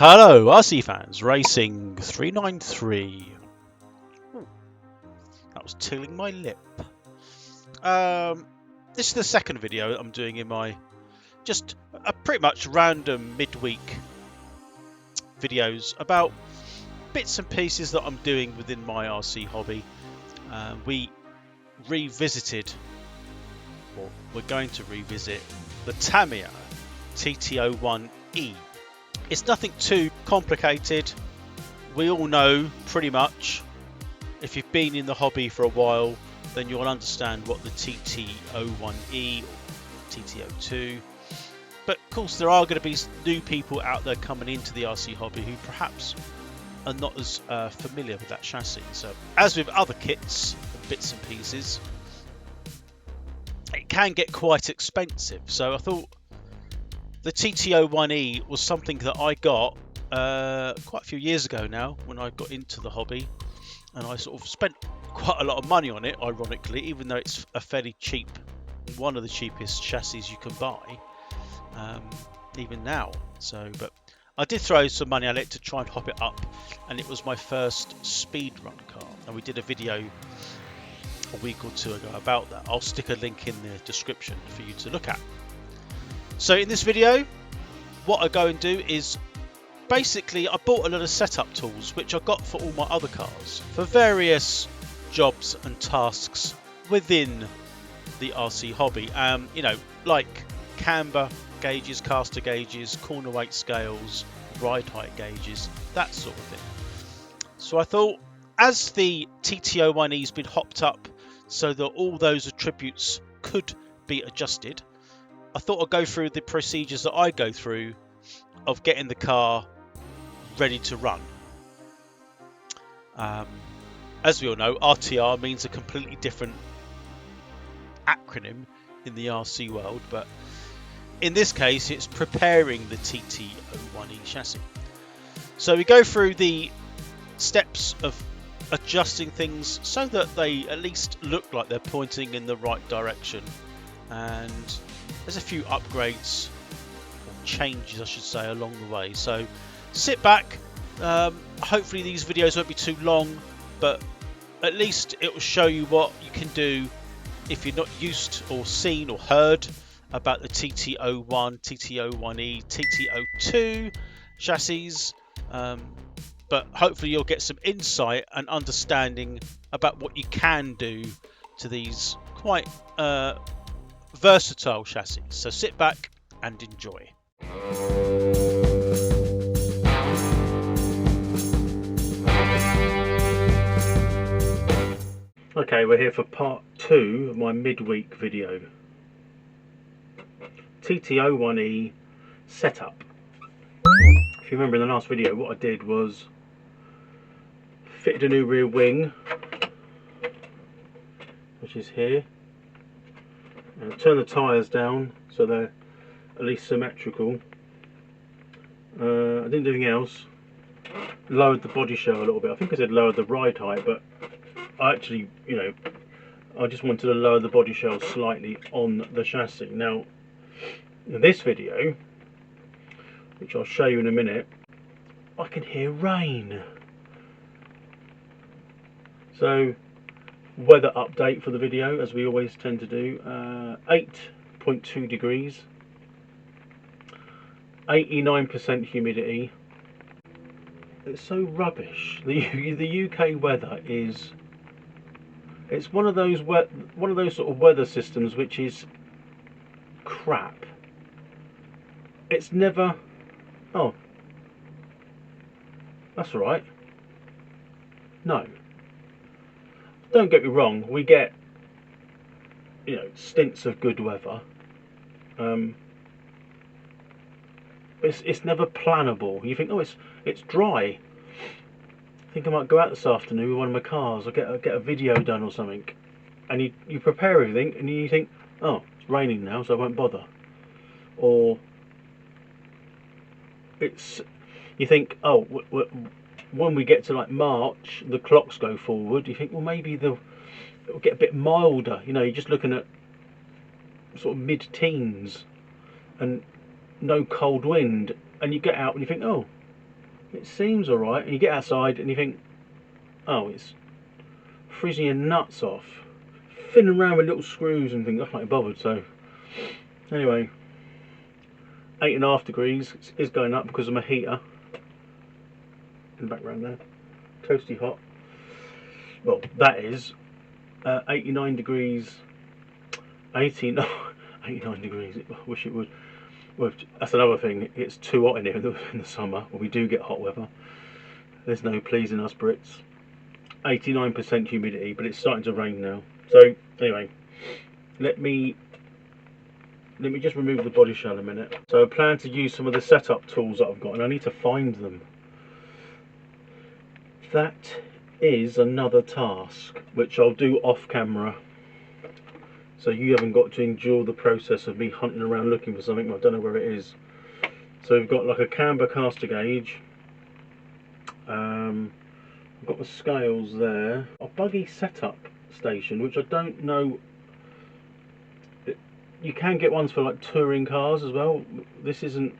Hello, RC fans, Racing 393. Ooh, that was tickling my lip. This is the second video I'm doing in my just a pretty much random midweek videos about bits and pieces that I'm doing within my RC hobby. We revisited, or we're going to revisit, the Tamiya TT01E. It's nothing too complicated. We all know pretty much, if you've been in the hobby for a while, then you'll understand what the TT01E or TT02. But of course there are going to be new people out there coming into the RC hobby who perhaps are not as familiar with that chassis. So as with other kits and bits and pieces, it can get quite expensive. So I thought the TT01E was something that I got quite a few years ago now when I got into the hobby, and I sort of spent quite a lot of money on it, ironically, even though it's a fairly cheap, one of the cheapest chassis you can buy, even now. So, but I did throw some money at it to try and hop it up, and it was my first speed run car, and we did a video a week or two ago about that. I'll stick a link in the description for you to look at. So in this video, what I go and do is basically I bought a lot of setup tools which I got for all my other cars for various jobs and tasks within the RC hobby. You know, like camber gauges, caster gauges, corner weight scales, ride height gauges, that sort of thing. So I thought, as the TT01E's been hopped up so that all those attributes could be adjusted, I thought I'd go through the procedures that I go through of getting the car ready to run. As we all know, RTR means a completely different acronym in the RC world, but in this case it's preparing the TT01E chassis. So we go through the steps of adjusting things so that they at least look like they're pointing in the right direction, and there's a few upgrades, or changes I should say, along the way. So sit back, hopefully these videos won't be too long, but at least it will show you what you can do if you're not used or seen or heard about the TT01, TT01E, TT02 chassis, but hopefully you'll get some insight and understanding about what you can do to these quite versatile chassis. So sit back and enjoy. Okay, we're here for part 2 of my midweek video. TT01E setup. If you remember in the last video, what I did was fitted a new rear wing, which is here. Turn the tyres down so they're at least symmetrical. I didn't do anything else. Lowered the body shell a little bit. I think I said lowered the ride height, but I actually, you know, I just wanted to lower the body shell slightly on the chassis. Now, in this video, which I'll show you in a minute, I can hear rain. So, weather update for the video, as we always tend to do. 8.2 degrees, 89% humidity. It's so rubbish. The UK weather is, it's one of those sort of weather systems which is crap. It's never, oh, that's all right. No. Don't get me wrong, we get, you know, stints of good weather. It's never plannable. You think, oh, it's dry. I think I might go out this afternoon with one of my cars. I'll get a video done or something. And you prepare everything, and you think, oh, it's raining now, so I won't bother. Or you think, oh, when we get to like March, the clocks go forward. You think, well, maybe it'll get a bit milder. You know, you're just looking at sort of mid-teens and no cold wind, and you get out and you think, oh, it seems alright, and you get outside and you think, oh, it's freezing your nuts off. Fiddling around with little screws and things, I can't be bothered. So anyway, 8.5 degrees is going up because of my heater in the background there, toasty hot. Well, that is 89 degrees, 89 degrees. I wish it would. Well, that's another thing. It's too hot in here in the summer when we do get hot weather. There's no pleasing us Brits. 89% humidity, but it's starting to rain now. So anyway, let me just remove the body shell a minute. So I plan to use some of the setup tools that I've got, and I need to find them. That is another task which I'll do off camera, so you haven't got to endure the process of me hunting around looking for something. I don't know where it is. So we've got like a camber caster gauge. I've got the scales there. A buggy setup station, which I don't know. You can get ones for like touring cars as well. This isn't.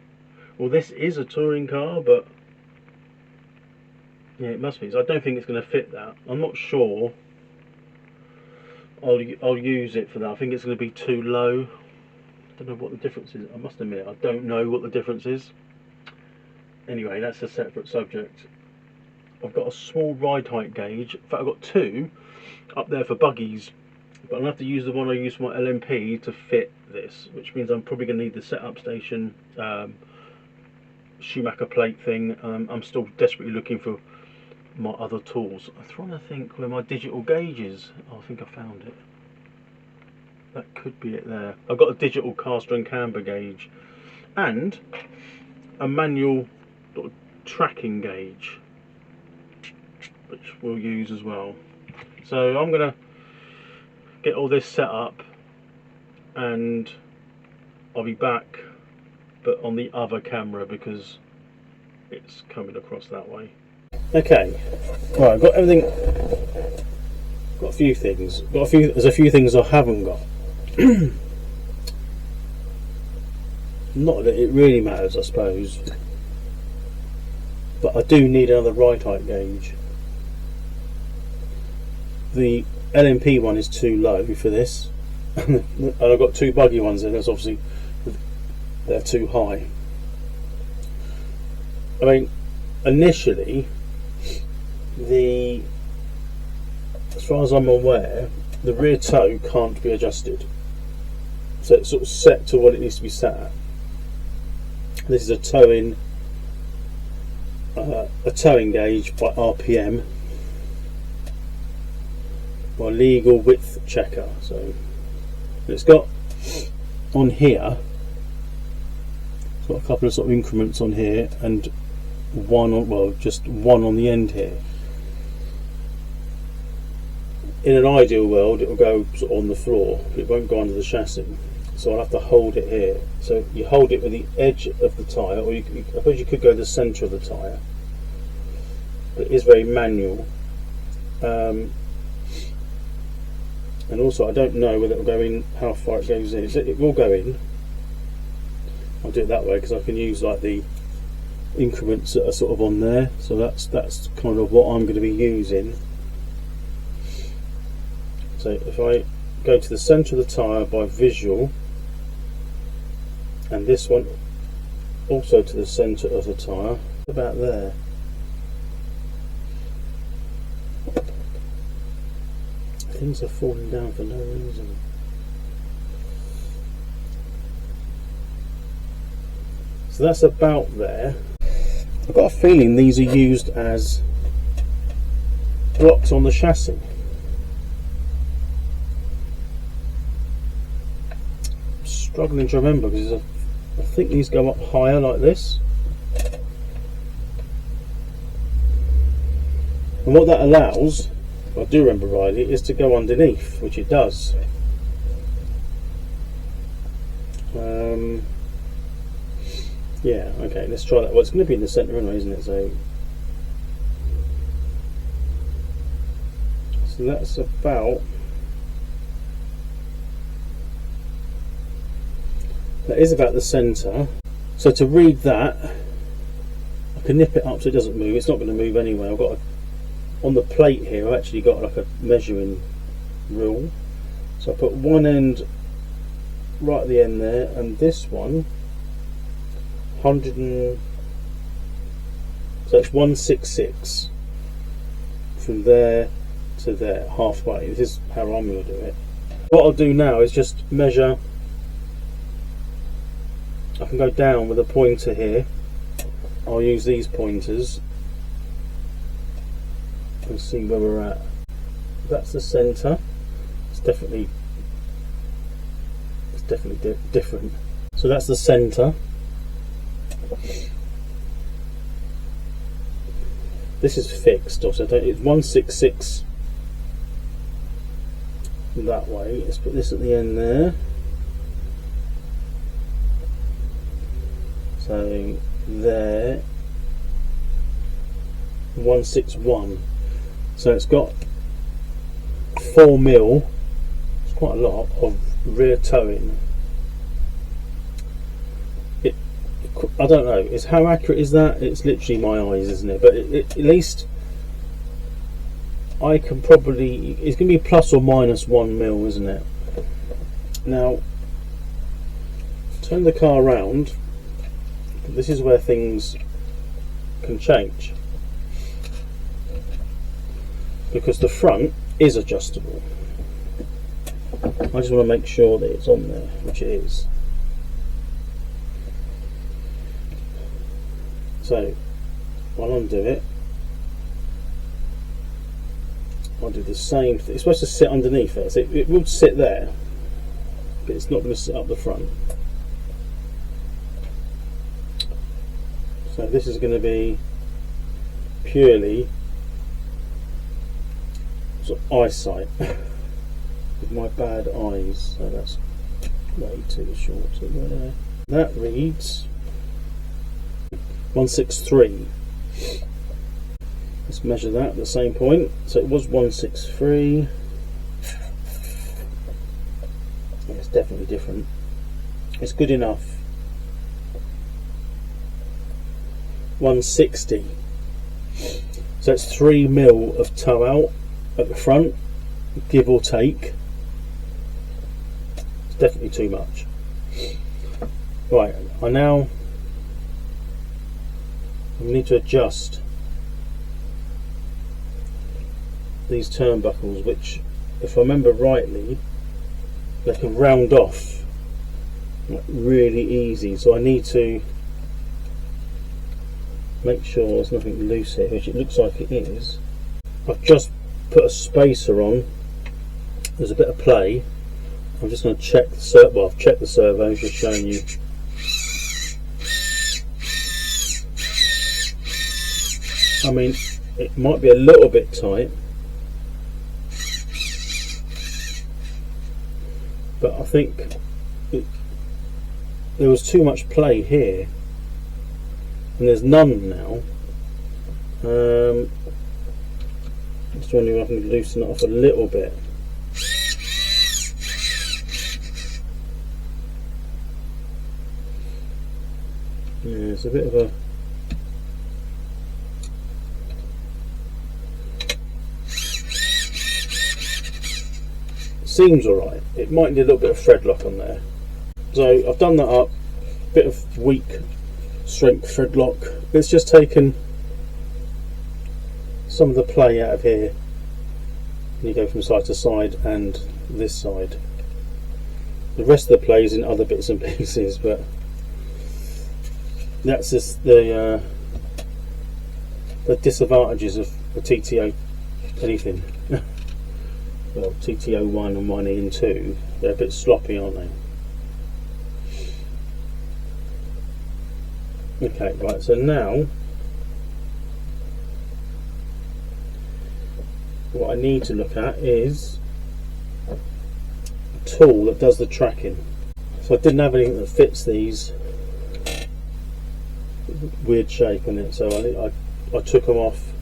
Well, this is a touring car, but yeah, it must be. So I don't think it's going to fit that. I'm not sure. I'll use it for that. I think it's going to be too low. I don't know what the difference is. I must admit, I don't know what the difference is. Anyway, that's a separate subject. I've got a small ride height gauge. In fact, I've got two up there for buggies, but I'm going to have to use the one I use for my LMP to fit this, which means I'm probably going to need the setup station Schumacher plate thing. I'm still desperately looking for my other tools. I'm trying to think where my digital gauge is. Oh, I think I found it. That could be it there. I've got a digital caster and camber gauge and a manual sort of tracking gauge, which we'll use as well. So I'm going to get all this set up and I'll be back, but on the other camera because it's coming across that way. Okay, right, I've got everything. Got a few things. There's a few things I haven't got. Not that it really matters, I suppose, but I do need another ride height gauge. The LMP one is too low for this, and I've got two buggy ones in. That's obviously they're too high. I mean, initially, as far as I'm aware, the rear toe can't be adjusted, so it's sort of set to what it needs to be set at. This is a towing gauge by RPM, my legal width checker. So it's got on here, it's got a couple of sort of increments on here and one on, well, just one on the end here. In an ideal world, it will go sort of on the floor, but it won't go under the chassis. So I'll have to hold it here. So you hold it with the edge of the tyre, or I suppose you could go to the centre of the tyre. But it is very manual. And also, I don't know whether it will go in, how far it goes in. It will go in. I'll do it that way because I can use like the increments that are sort of on there. So that's kind of what I'm going to be using. So if I go to the centre of the tyre by visual, and this one also to the centre of the tyre, about there. Things are falling down for no reason. So that's about there. I've got a feeling these are used as blocks on the chassis. I'm struggling to remember because I think these go up higher like this. And what that allows, if I do remember rightly, is to go underneath, which it does. Yeah, okay, let's try that. Well, it's going to be in the centre anyway, isn't it? So that's about, that is about the centre. So to read that, I I can nip it up so it doesn't move. It's not going to move anyway. I've got on the plate here, I've actually got like a measuring rule. So I put one end right at the end there, and this one 100 and so it's 166 from there to there, halfway. This is how I'm going to do it. What I'll do now is just measure. I can go down with a pointer here. I'll use these pointers and see where we're at. That's the centre. It's definitely different. So that's the centre. This is fixed, also it's 166 that way. Let's put this at the end there. So there, 161. So it's got 4 mil. It's quite a lot of rear towing. I don't know. It's how accurate is that? It's literally my eyes, isn't it? But at least I can probably. It's going to be plus or minus 1 mil, isn't it? Now, turn the car around. This is where things can change, because the front is adjustable. I just want to make sure that it's on there, which it is. So I'll undo it. I'll do the same thing. It's supposed to sit underneath it. So it will sit there, but it's not going to sit up the front. So this is going to be purely sort of eyesight with my bad eyes. So that's way too short. That reads 163. Let's measure that at the same point. So it was 163. Yeah, it's definitely different. It's good enough. 160. So it's 3 mil of tow out at the front, give or take. It's definitely too much. Right, I now need to adjust these turnbuckles, which, if I remember rightly, they can round off like really easy. So I need to make sure there's nothing loose here, which it looks like it is. I've just put a spacer on. There's a bit of play. I'm just going to check the servo. Well, I've checked the servo, just showing you. I mean, it might be a little bit tight, but I think there was too much play here, and there's none now. Just wondering if I can loosen it off a little bit. Yeah, it's a bit of a seems alright. It might need a little bit of thread lock on there. So I've done that up. Bit of weak strength thread lock. It's just taken some of the play out of here. And you go from side to side and this side. The rest of the play is in other bits and pieces, but that's just the disadvantages of the TTO anything. Well, TT01 and 1E and 2, they're a bit sloppy, aren't they? Okay, right, so now what I need to look at is a tool that does the tracking. So I didn't have anything that fits these weird shape in it, so I took them off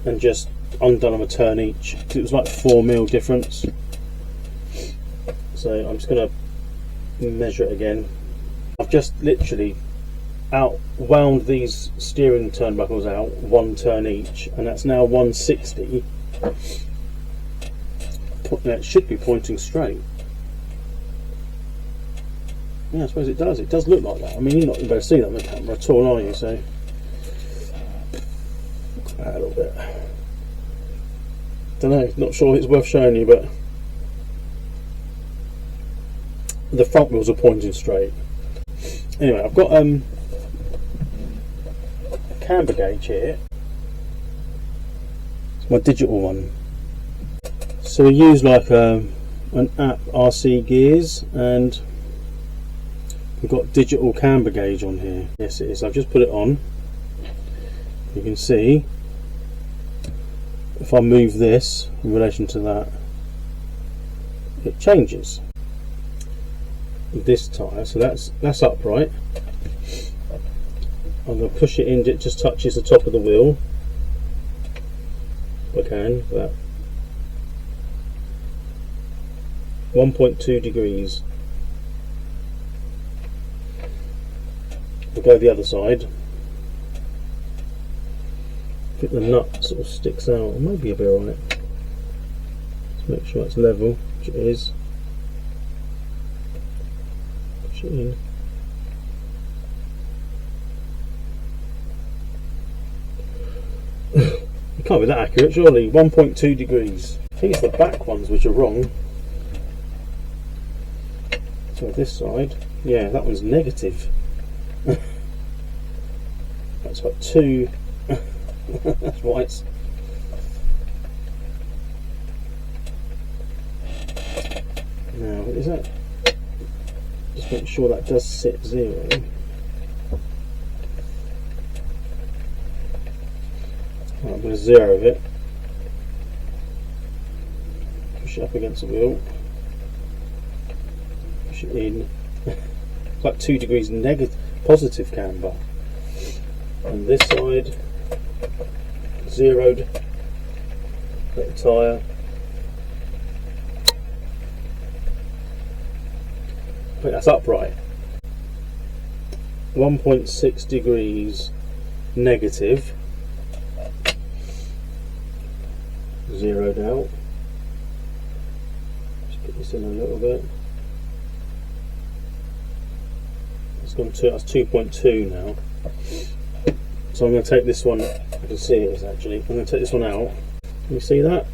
and just undone them a turn each. It was like 4 mil difference. So I'm just going to measure it again. I've just literally wound these steering turnbuckles out, one turn each, and that's now 160. It should be pointing straight. Yeah, I suppose it does. It does look like that. I mean, you're not going to see that on the camera at all, are you? So, a little bit. Don't know. Not sure it's worth showing you, but the front wheels are pointing straight. Anyway, I've got a camber gauge here. It's my digital one. So we use like an app, RC Gears, and we've got digital camber gauge on here. Yes, it is. I've just put it on. You can see if I move this in relation to that, it changes. This tyre, so that's upright. I'm going to push it in. It just touches the top of the wheel. If I can, that 1.2 degrees. We'll go the other side. I think the nut sort of sticks out. It might be a bit alright. Let's make sure it's level, which it is. Push it in. It can't be that accurate, surely. 1.2 degrees. I think it's the back ones which are wrong. So this side, yeah, that one's negative. That's got 2. That's why it's. Now, what is that? Just make sure that does sit 0. Right, I'm going to 0 it. Push it up against the wheel. Push it in. It's like 2 degrees negative, positive camber. And this side, 0'd. Got the tyre. I think that's upright. 1.6 degrees negative. 0'd out. Just put this in a little bit. It's gone to, that's 2.2 now. So I'm going to take this one. I can see it is actually. I'm going to take this one out. Can you see that?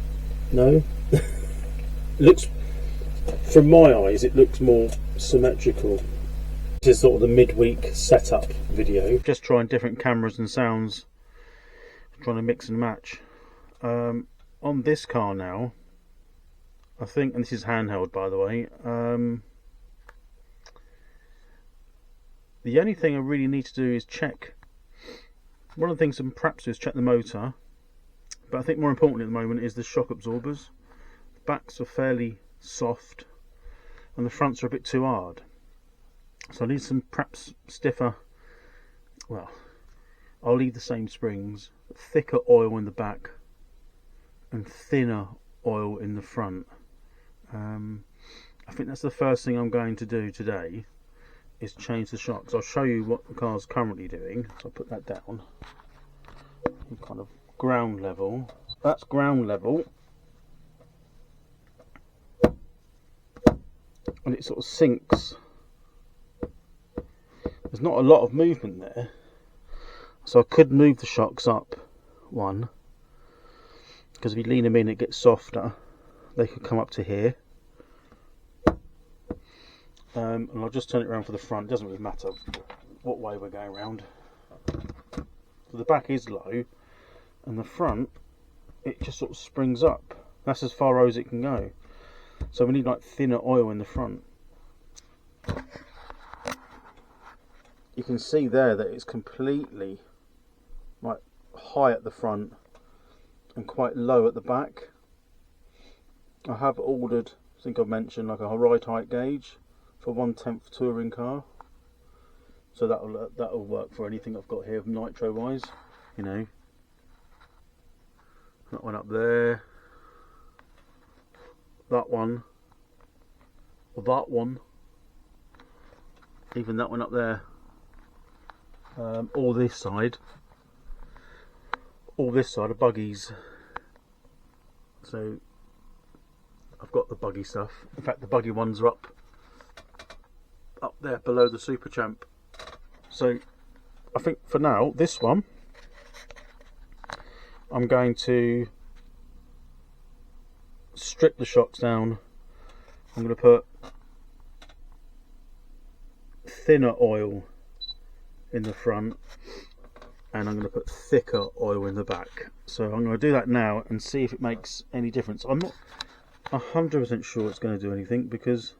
No. Looks, from my eyes, it looks more symmetrical. This is sort of the midweek setup video. Just trying different cameras and sounds. Trying to mix and match. On this car now, I think, and this is handheld by the way, the only thing I really need to do is check. One of the things I'm perhaps do is check the motor, but I think more importantly at the moment is the shock absorbers. The backs are fairly soft and the fronts are a bit too hard. So I need some perhaps stiffer, well, I'll leave the same springs, but thicker oil in the back and thinner oil in the front. I think that's the first thing I'm going to do today, is change the shocks. I'll show you what the car's currently doing. So I'll put that down. Kind of ground level. That's ground level. And it sort of sinks. There's not a lot of movement there. So I could move the shocks up one. Because if you lean them in it gets softer. They could come up to here. And I'll just turn it around for the front. It doesn't really matter what way we're going around. So the back is low, and the front, it just sort of springs up. That's as far as it can go. So we need like thinner oil in the front. You can see there that it's completely like high at the front and quite low at the back. I have ordered, I think I mentioned, like a ride height gauge for 1/10 touring car, so that'll work for anything I've got here Nitro wise, you know. That one up there, that one, or that one, even that one up there. all this side are buggies. So I've got the buggy stuff. In fact, the buggy ones are up there below the Super Champ. So I think for now, this one I'm going to strip the shocks down. I'm going to put thinner oil in the front, and I'm going to put thicker oil in the back. So I'm going to do that now and see if it makes any difference. I'm not 100% sure it's going to do anything because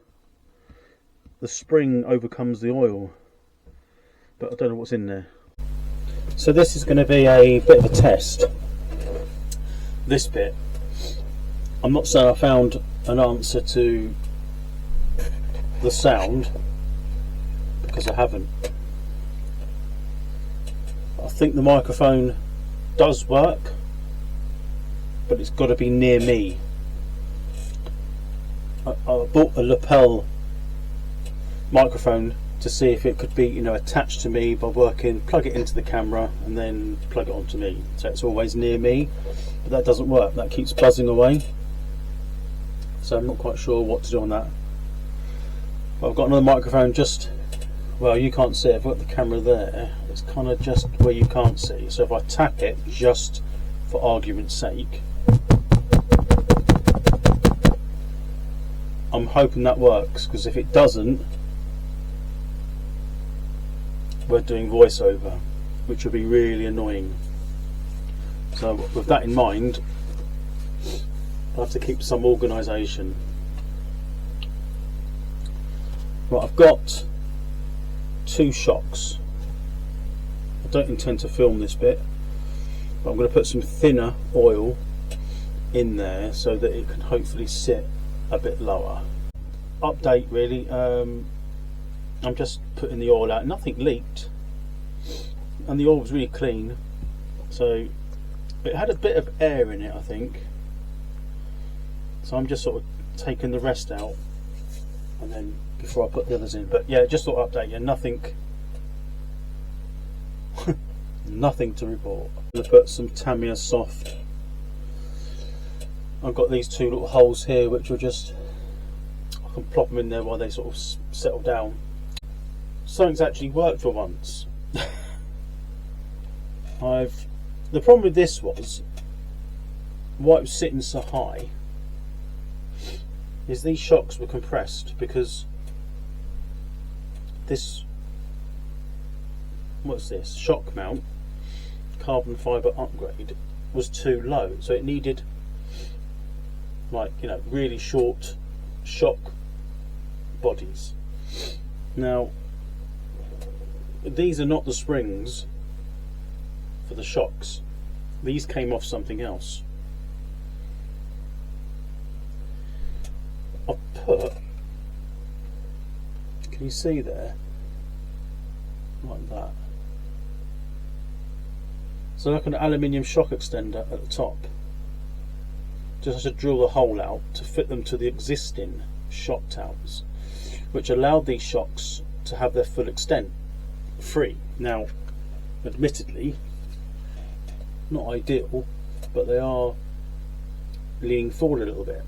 the spring overcomes the oil, but I don't know what's in there. So this is going to be a bit of a test. This bit, I'm not saying I found an answer to the sound, because I haven't. I think the microphone does work, but it's got to be near me. I bought a lapel microphone to see if it could be, you know, attached to me by plug it into the camera and then plug it onto me, so it's always near me. But that doesn't work. That keeps buzzing away. So I'm not quite sure what to do on that. But I've got another microphone just, well, you can't see it. I've got the camera there. It's kind of just where you can't see. So if I tap it, just for argument's sake, I'm hoping that works, because if it doesn't, we're doing voiceover, which would be really annoying. So with that in mind, I have to keep some organisation. Right, I've got 2 shocks. I don't intend to film this bit, but I'm going to put some thinner oil in there so that it can hopefully sit a bit lower. Update really, I'm just putting the oil out. Nothing leaked, and the oil was really clean, so it had a bit of air in it, I think. So I'm just sort of taking the rest out, and then before I put the others in. But yeah, just thought I'd update you. Nothing nothing to report. I'm going to put some Tamiya soft. I've got these 2 little holes here which will just, I can plop them in there while they sort of settle down. Something's actually worked for once. The problem with this was, why it was sitting so high, is these shocks were compressed because this, what's this, shock mount carbon fibre upgrade was too low, so it needed, like, you know, really short shock bodies. Now these are not the springs for the shocks, these came off something else. I've put, can you see there, like that, so like an aluminium shock extender at the top. Just had to drill the hole out to fit them to the existing shock towers, which allowed these shocks to have their full extent free. Now admittedly not ideal, but they are leaning forward a little bit.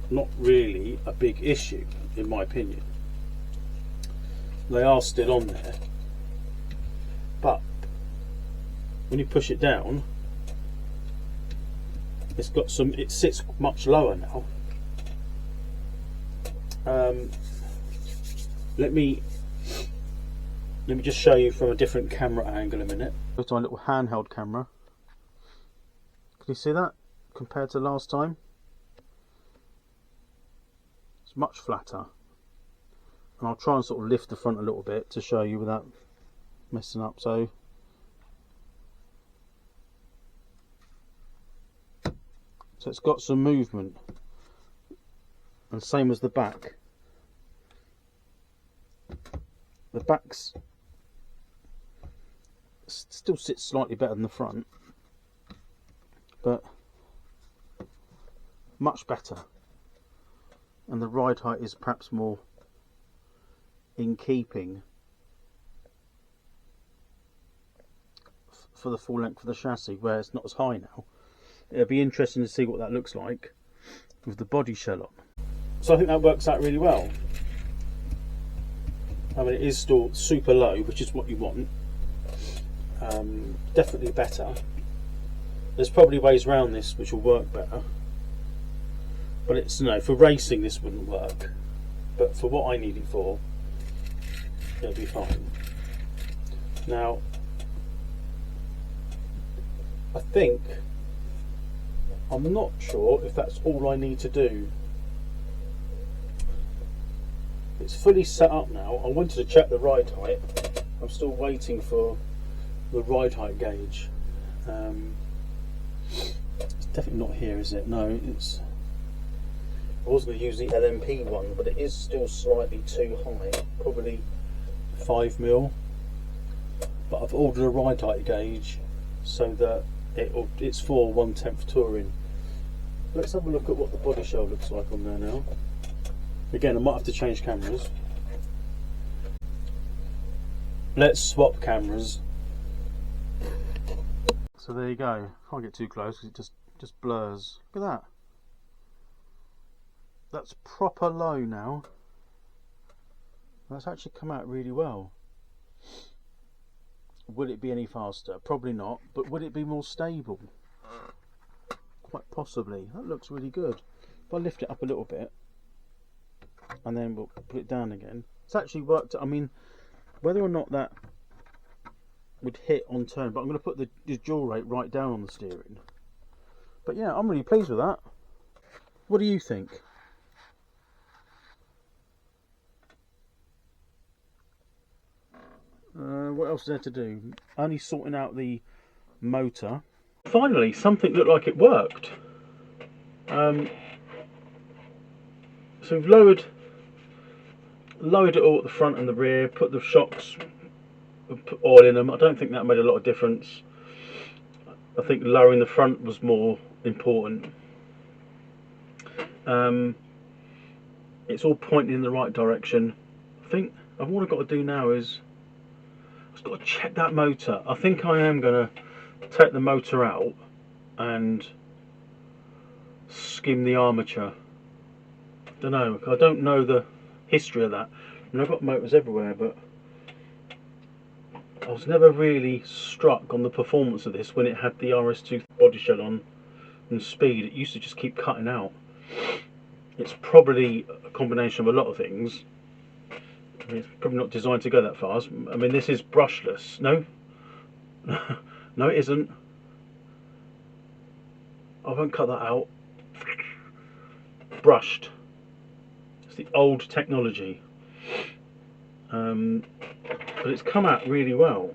Not really a big issue in my opinion. They are still on there, but when you push it down, it's got some, it sits much lower now. Let me just show you from a different camera angle a minute. Go to my little handheld camera. Can you see that compared to last time? It's much flatter, and I'll try and sort of lift the front a little bit to show you without messing up. So it's got some movement, and same as the back. The back's still sits slightly better than the front, but much better, and the ride height is perhaps more in keeping for the full length of the chassis, where it's not as high now. It'll be interesting to see what that looks like with the body shell on. So I think that works out really well. I mean, it is still super low, which is what you want. Definitely better. There's probably ways around this which will work better, but it's, you know, for racing this wouldn't work, but for what I need it for, it'll be fine. Now, I think, I'm not sure if that's all I need to do. It's fully set up now. I wanted to check the ride height. I'm still waiting for the ride height gauge. It's definitely not here, is it? No, it's. I was going to use the LMP one, but it is still slightly too high, probably 5mm. But I've ordered a ride height gauge so that it's for 1/10 touring. Let's have a look at what the body shell looks like on there now. Again, I might have to change cameras. Let's swap cameras. So there you go. Can't get too close because it just blurs. Look at that. That's proper low now. That's actually come out really well. Will it be any faster? Probably not. But would it be more stable? Quite possibly. That looks really good. If I lift it up a little bit, and then we'll put it down again. It's actually worked. I mean, whether or not that would hit on turn, but I'm going to put the yaw rate right down on the steering. But yeah, I'm really pleased with that. What do you think? What else is there to do? Only sorting out the motor. Finally, something looked like it worked. So we've lowered it all at the front and the rear, put the shocks, put oil in them. I don't think that made a lot of difference. I think lowering the front was more important. It's all pointing in the right direction. I think what I've got to do now is I've got to check that motor. I think I am going to take the motor out and skim the armature. I don't know the history of that. I mean, I've got motors everywhere, but I was never really struck on the performance of this when it had the RS2 body shell on and speed. It used to just keep cutting out. It's probably a combination of a lot of things. I mean, it's probably not designed to go that fast. I mean, this is brushless. No, no, it isn't. I won't cut that out. Brushed. It's the old technology. But it's come out really well.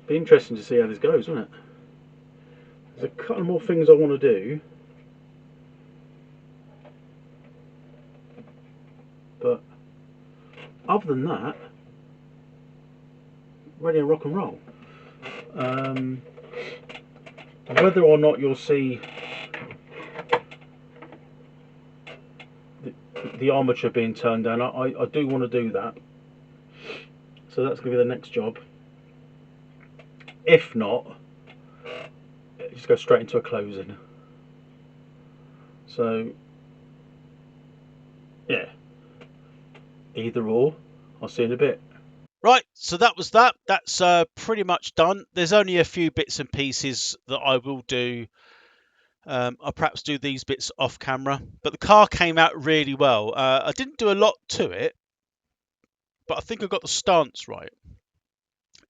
Be interesting to see how this goes, won't it? There's a couple more things I want to do, but other than that, ready to rock and roll. Whether or not you'll see the armature being turned down, I do want to do that, so that's going to be the next job. If not, just go straight into a closing. So yeah, either or. I'll see you in a bit. Right, so that was that. That's pretty much done. There's only a few bits and pieces that I will do. I'll perhaps do these bits off camera, but the car came out really well. I didn't do a lot to it, but I think I got the stance right.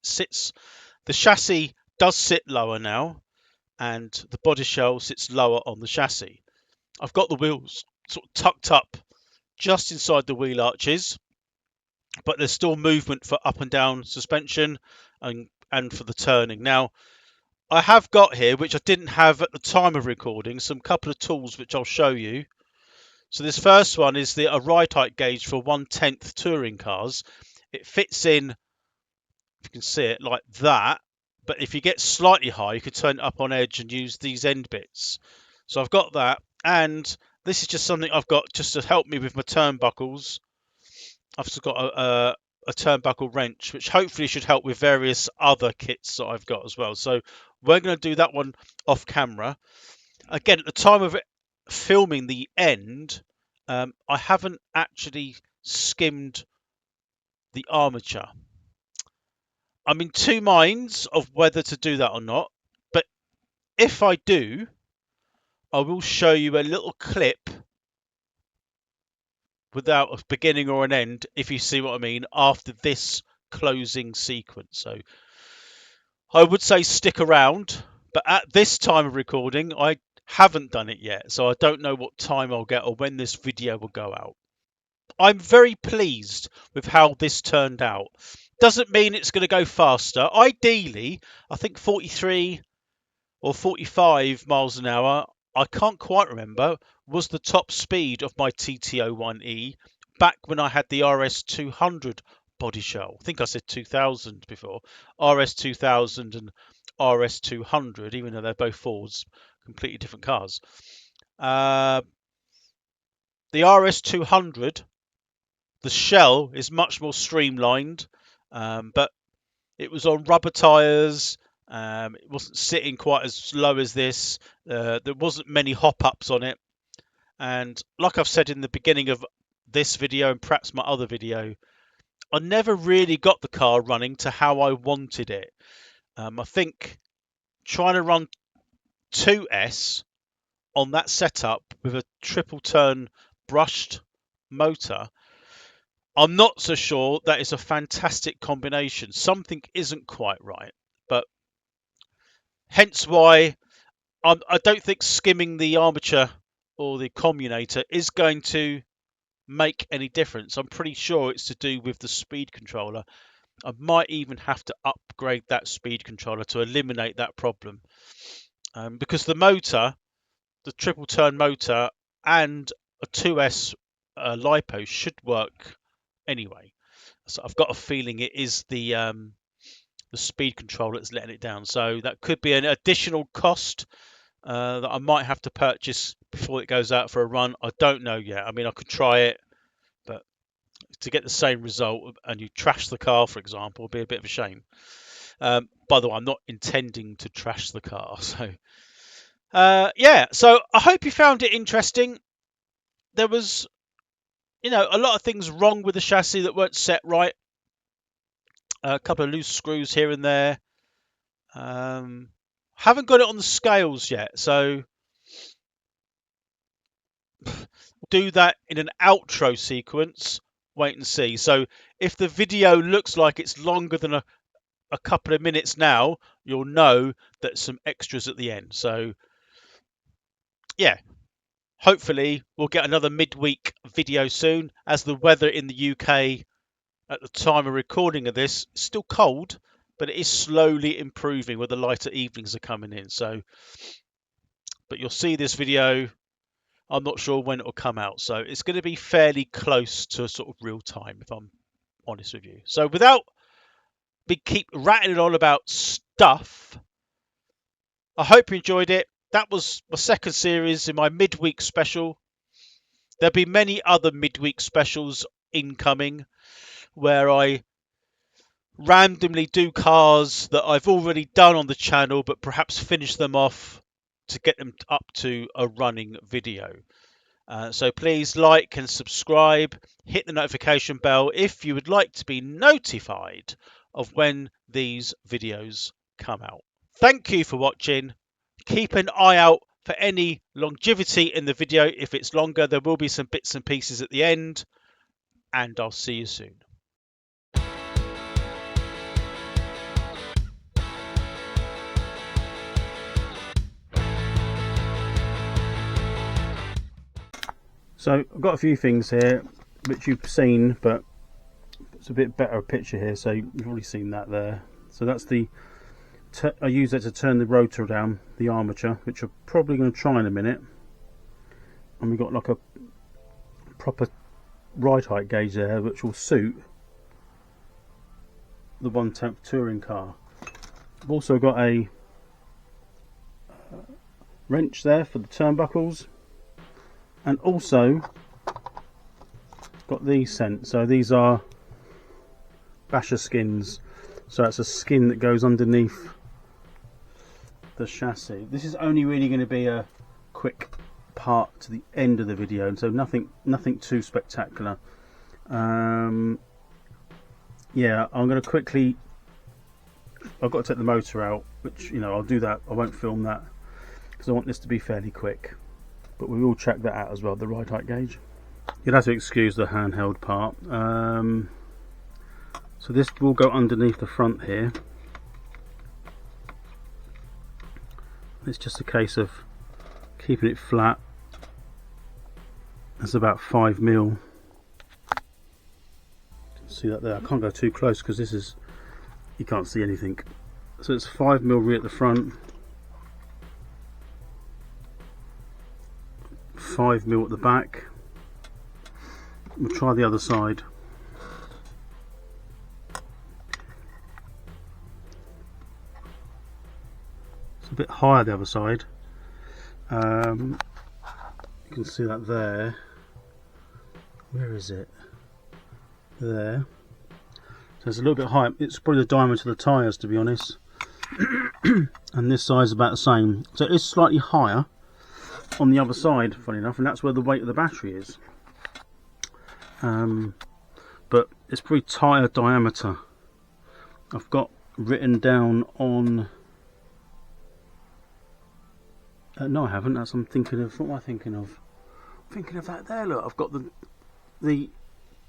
The chassis does sit lower now, and the body shell sits lower on the chassis. I've got the wheels sort of tucked up just inside the wheel arches, but there's still movement for up and down suspension and for the turning. Now, I have got here, which I didn't have at the time of recording, some couple of tools which I'll show you. So this first one is a ride height gauge for 1/10 touring cars. It fits in, if you can see it, like that. But if you get slightly high, you could turn it up on edge and use these end bits. So I've got that, and this is just something I've got just to help me with my turnbuckles. I've just got a turnbuckle wrench, which hopefully should help with various other kits that I've got as well. So we're going to do that one off camera. Again, at the time of filming the end, I haven't actually skimmed the armature. I'm in two minds of whether to do that or not, but if I do, I will show you a little clip without a beginning or an end, if you see what I mean, after this closing sequence. So I would say stick around, but at this time of recording, I haven't done it yet, so I don't know what time I'll get or when this video will go out. I'm very pleased with how this turned out. Doesn't mean it's going to go faster. Ideally, I think 43 or 45 miles an hour, I can't quite remember, was the top speed of my TT01E back when I had the RS200 body shell. I think I said 2000 before. RS2000 and RS200, even though they're both Fords, completely different cars. The RS200, the shell is much more streamlined, but it was on rubber tyres. It wasn't sitting quite as low as this. There wasn't many hop-ups on it. And like I've said in the beginning of this video and perhaps my other video, I never really got the car running to how I wanted it. I think trying to run 2S on that setup with a triple turn brushed motor, I'm not so sure that is a fantastic combination. Something isn't quite right, but hence why I don't think skimming the armature or the commutator is going to make any difference. I'm pretty sure it's to do with the speed controller. I might even have to upgrade that speed controller to eliminate that problem, because the motor, the triple turn motor and a 2S LiPo should work anyway. So I've got a feeling it is the speed controller that's letting it down. So that could be an additional cost that I might have to purchase before it goes out for a run. I don't know yet. I mean, I could try it, but to get the same result and you trash the car, for example, would be a bit of a shame. By the way, I'm not intending to trash the car. So, yeah. So I hope you found it interesting. There was, a lot of things wrong with the chassis that weren't set right. A couple of loose screws here and there. Haven't got it on the scales yet, so do that in an outro sequence. Wait and see. So if the video looks like it's longer than a couple of minutes now, you'll know that some extras at the end. So yeah, hopefully we'll get another midweek video soon, as the weather in the UK at the time of recording of this is still cold, but it is slowly improving where the lighter evenings are coming in. So, but you'll see this video, I'm not sure when it will come out, so it's going to be fairly close to sort of real time, if I'm honest with you. So without me keep rattling on about stuff, I hope you enjoyed it. That was my second series in my midweek special. There'll be many other midweek specials incoming where I randomly do cars that I've already done on the channel, but perhaps finish them off to get them up to a running video. So please like and subscribe, hit the notification bell if you would like to be notified of when these videos come out. Thank you for watching. Keep an eye out for any longevity in the video. If it's longer, there will be some bits and pieces at the end, and I'll see you soon. So I've got a few things here which you've seen, but it's a bit better picture here, so you've already seen that there. So that's I use that to turn the rotor down, the armature, which I'm probably going to try in a minute. And we've got like a proper ride height gauge there, which will suit the one temp touring car. I've also got a wrench there for the turnbuckles, and also got these sent. So these are Basher Skinz. So it's a skin that goes underneath the chassis. This is only really going to be a quick part to the end of the video, and so nothing too spectacular. Yeah, I'm going to quickly, I've got to take the motor out, which, you know, I'll do that. I won't film that because I want this to be fairly quick, but we will check that out as well, the ride height gauge. You'll have to excuse the handheld part. So this will go underneath the front here. It's just a case of keeping it flat. That's about 5mm. See that there? I can't go too close because this is, you can't see anything. So it's 5mm rear at the front, 5mm at the back. We'll try the other side. It's a bit higher the other side. You can see that there. Where is it? There. So it's a little bit high. It's probably the diameter of the tyres, to be honest. And this side's about the same. So it is slightly higher on the other side, funny enough, and that's where the weight of the battery is. But it's pretty tyre diameter. I've got written down on. No, I haven't. That's I'm thinking of. What am I thinking of? I'm thinking of that there. Look, I've got the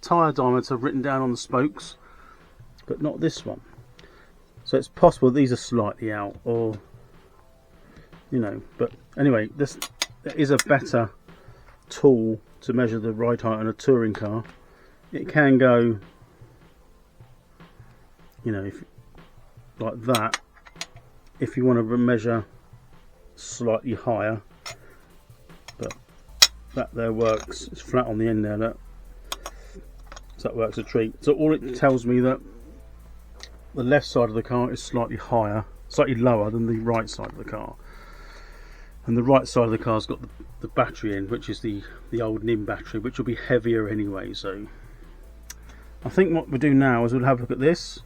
tyre diameter written down on the spokes, but not this one. So it's possible these are slightly out, or you know. But anyway, there is a better tool to measure the ride height on a touring car. It can go, you know, like that. If you want to measure slightly higher, but that there works. It's flat on the end there. Look. So that works a treat. So all it tells me that the left side of the car is slightly higher, slightly lower than the right side of the car, and the right side of the car's got the battery in, which is the old NIM battery, which will be heavier anyway. So I think what we'll do now is we'll have a look at this.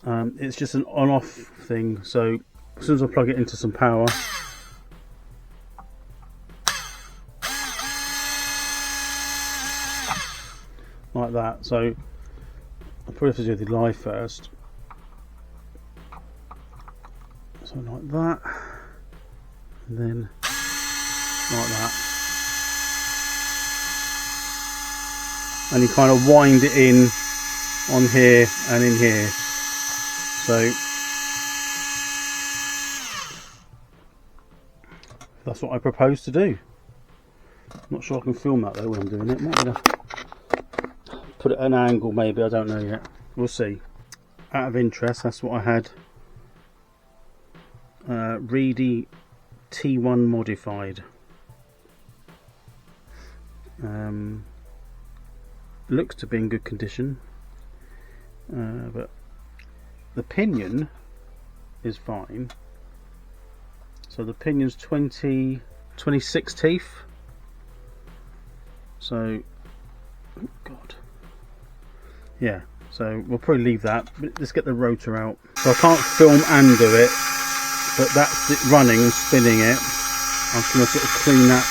It's just an on-off thing, so as soon as I plug it into some power, like that. So I'll probably have to do the live first. So like that, and then like that, and you kind of wind it in on here and in here. So that's what I propose to do. I'm not sure I can film that though when I'm doing it. Might be put it at an angle maybe, I don't know yet. We'll see. Out of interest, that's what I had Reedy T1 modified. Looks to be in good condition, but the pinion is fine. So the pinion's 26 teeth. So, oh God. Yeah, so we'll probably leave that. Let's get the rotor out. So I can't film and do it, but that's it running and spinning it. I'm just going to sort of clean that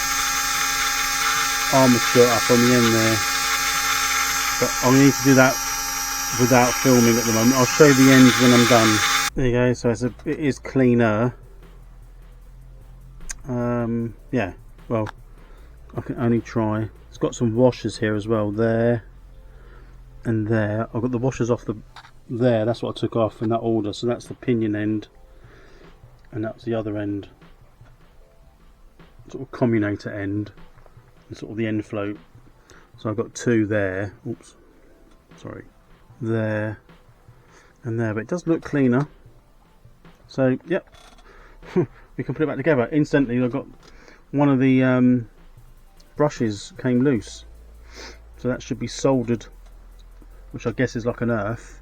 armature up on the end there. But I need to do that without filming at the moment. I'll show the ends when I'm done. There you go, so it is cleaner. Yeah, well, I can only try. It's got some washers here as well, there and there. I've got the washers off there, that's what I took off in that order. So that's the pinion end, and that's the other end, sort of commutator end, and sort of the end float. So I've got two there, oops, sorry, there and there, but it does look cleaner. So yep, we can put it back together. Instantly I've got one of the brushes came loose, so that should be soldered, which I guess is like an earth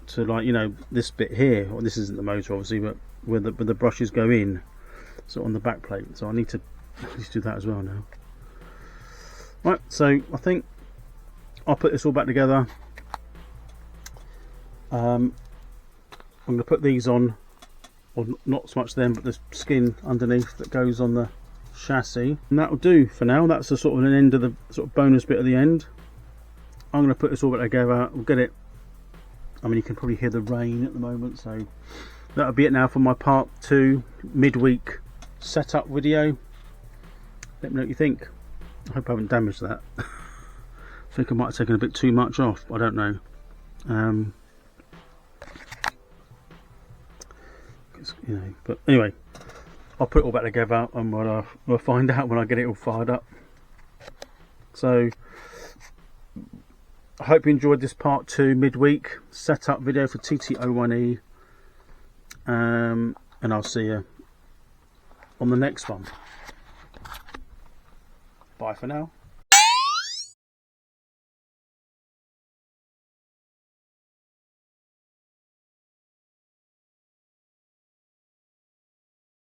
to, like, you know, this bit here. Well, this isn't the motor obviously, but where the brushes go in, so on the back plate. So I need to do that as well now. Right, so I think I'll put this all back together. I'm going to put these on, or not so much them, but the skin underneath that goes on the chassis, and that'll do for now. That's the sort of an end of the sort of bonus bit at the end. I'm going to put this all back together. We'll get it. I mean, you can probably hear the rain at the moment, so that'll be it now for my part 2 midweek setup video. Let me know what you think. I hope I haven't damaged that. I think I might have taken a bit too much off. I don't know. You know, but anyway, I'll put it all back together, and we'll find out when I get it all fired up. So I hope you enjoyed this part 2 midweek setup video for TT01E, and I'll see you on the next one. Bye for now.